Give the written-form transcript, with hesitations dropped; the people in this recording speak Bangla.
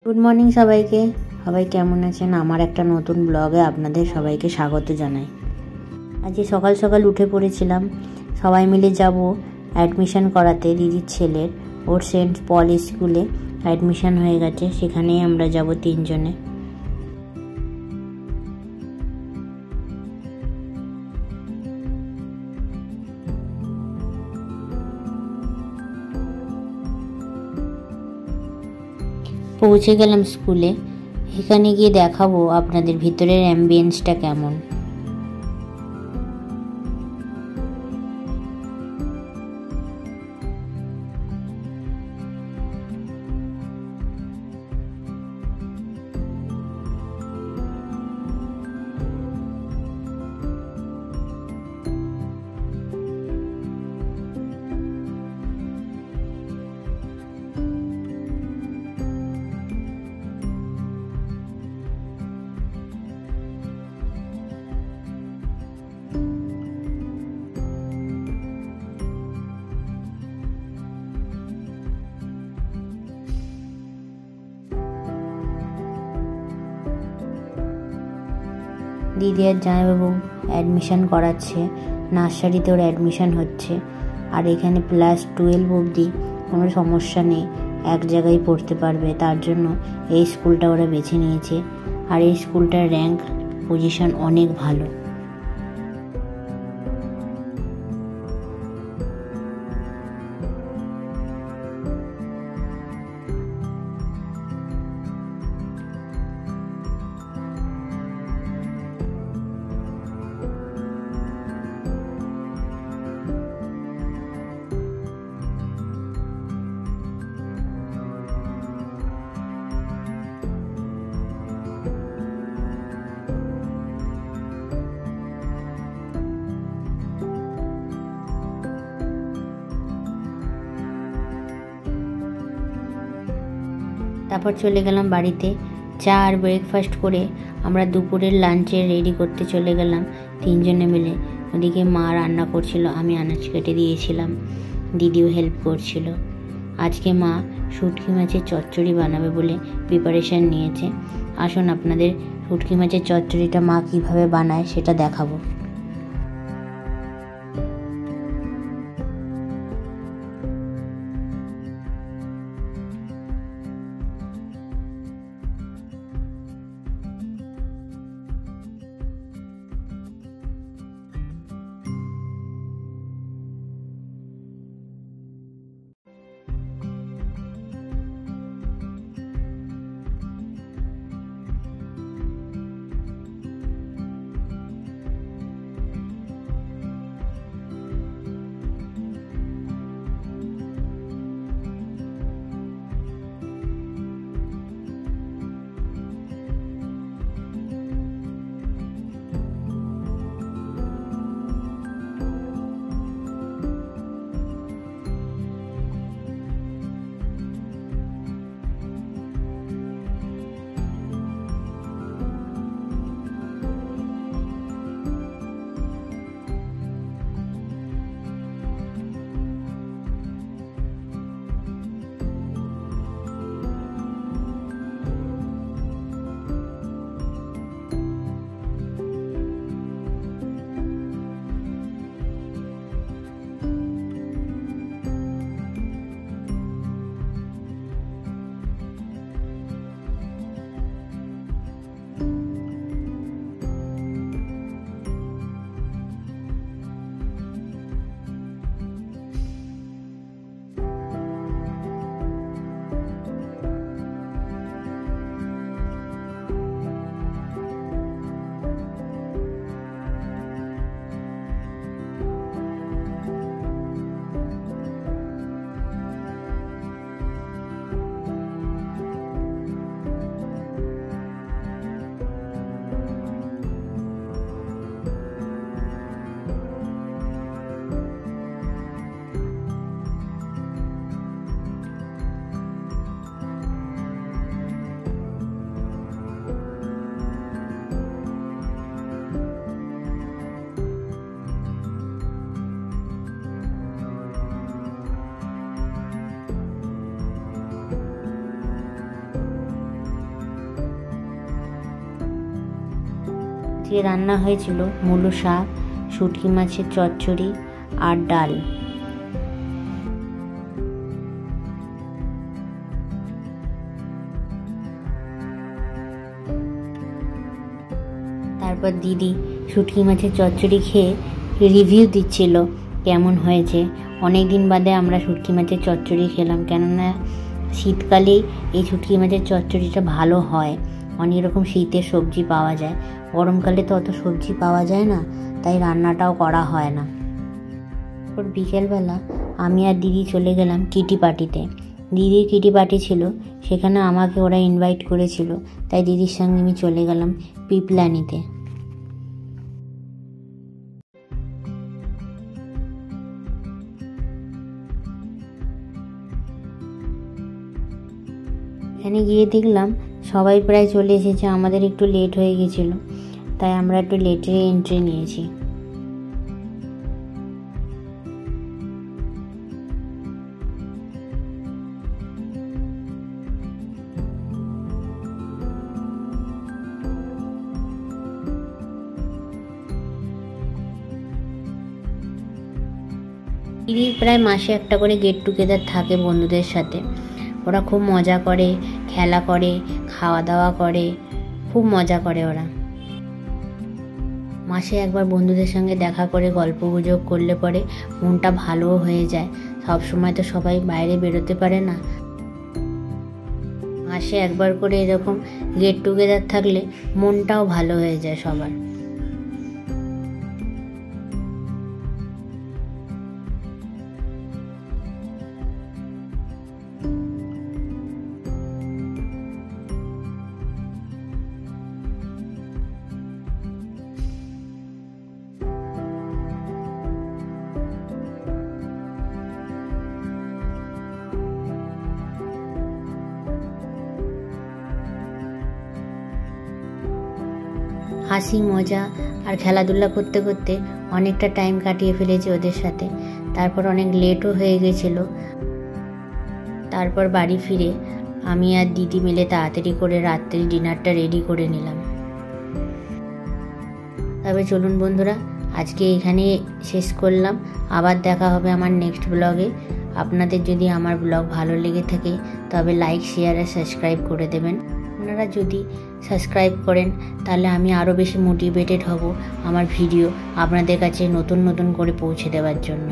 গুড মর্নিং সবাইকে। সবাই কেমন আছেন? আমার একটা নতুন ব্লগে আপনাদের সবাইকে স্বাগত জানাই। আজকে সকাল সকাল উঠে পড়েছিলাম, সবাই মিলে যাব অ্যাডমিশন করাতে দিদির ছেলের। ওর সেন্ট পল স্কুলে অ্যাডমিশন হয়ে গেছে, সেখানেই আমরা যাব তিনজনে। পৌঁছে গেলাম স্কুলে। এখানে গিয়ে দেখাবো আপনাদের ভিতরের অ্যাম্বিয়েন্সটা কেমন। দিদি আর জামাইবাবু অ্যাডমিশন করাচ্ছে, নার্সারিতে ওর অ্যাডমিশন হচ্ছে। আর এখানে ক্লাস 12 অবধি কোনো সমস্যা নেই, এক জায়গায় পড়তে পারবে। তার জন্য এই স্কুলটা ওরা বেছে নিয়েছে। আর এই স্কুলটার র্যাঙ্ক পজিশন অনেক ভালো। তারপর চলে গেলাম বাড়িতে। চা আর ব্রেকফাস্ট করে আমরা দুপুরের লাঞ্চে রেডি করতে চলে গেলাম তিনজনে মিলে। ওদিকে মা রান্না করছিল, আমি আনাজ কেটে দিয়েছিলাম, দিদিও হেল্প করছিল। আজকে মা শুটকি মাছের চচ্চড়ি বানাবে বলে প্রিপারেশান নিয়েছে। আসুন আপনাদের শুটকি মাছের চচ্চড়িটা মা কীভাবে বানায় সেটা দেখাবো। আজকে রান্না হয়েছিল মূলো শাক, শুটকি মাছের চচ্চড়ি আর ডাল। তারপর দিদি শুটকি মাছের চচ্চড়ি খেয়ে রিভিউ দিচ্ছিল কেমন হয়েছে। অনেক দিন বাদে আমরা শুটকি মাছের চচ্চড়ি খেলাম, কেননা শীতকালেই এই শুটকি মাছের চচ্চড়িটা ভালো হয়। অনেক রকম শীতের সবজি পাওয়া যায়, গরমকালে তো অত সবজি পাওয়া যায় না, তাই রান্নাটাও করা হয় না। তারপর বিকেলবেলা আমি আর দিদি চলে গেলাম কিটি পার্টিতে। দিদির কিটি পার্টি ছিল, সেখানে আমাকে ওরা ইনভাইট করেছিল, তাই দিদির সঙ্গে আমি চলে গেলাম পিপলানিতে। এখানে গিয়ে দেখলাম সবাই প্রায় চলে এসেছে, আমাদের একটু লেট হয়ে গেছিল, তাই আমরা একটু লেটে এন্ট্রি নিয়েছি। দিদির প্রায় মাসে একটা করে গেট টুগেদার থাকে বন্ধুদের সাথে। ওরা খুব মজা করে, খেলা করে, খাওয়া দাওয়া করে, খুব মজা করে ওরা। মাসে একবার বন্ধুদের সঙ্গে দেখা করে গল্প গুজব করলে পরে মনটা ভালোও হয়ে যায়। সব সময় তো সবাই বাইরে বেরোতে পারে না, মাসে একবার করে এরকম গেট টুগেদার থাকলে মনটাও ভালো হয়ে যায় সবার। হাসি মজা আর খেলাধুলা করতে করতে অনেকটা টাইম কাটিয়ে ফেলেছি ওদের সাথে। তারপর অনেক লেটও হয়ে গেছিল। তারপর বাড়ি ফিরে আমি আর দিদি মিলে তাড়াতাড়ি করে রাত্রি ডিনারটা রেডি করে নিলাম। তবে চলুন বন্ধুরা, আজকে এখানে শেষ করলাম। আবার দেখা হবে আমার নেক্সট ব্লগে। আপনাদের যদি আমার ব্লগ ভালো লেগে থাকে তবে লাইক, শেয়ার আর সাবস্ক্রাইব করে দেবেন। আপনারা যদি সাবস্ক্রাইব করেন তাহলে আমি আরও বেশি মোটিভেটেড হব আমার ভিডিও আপনাদের কাছে নতুন নতুন করে পৌঁছে দেওয়ার জন্য।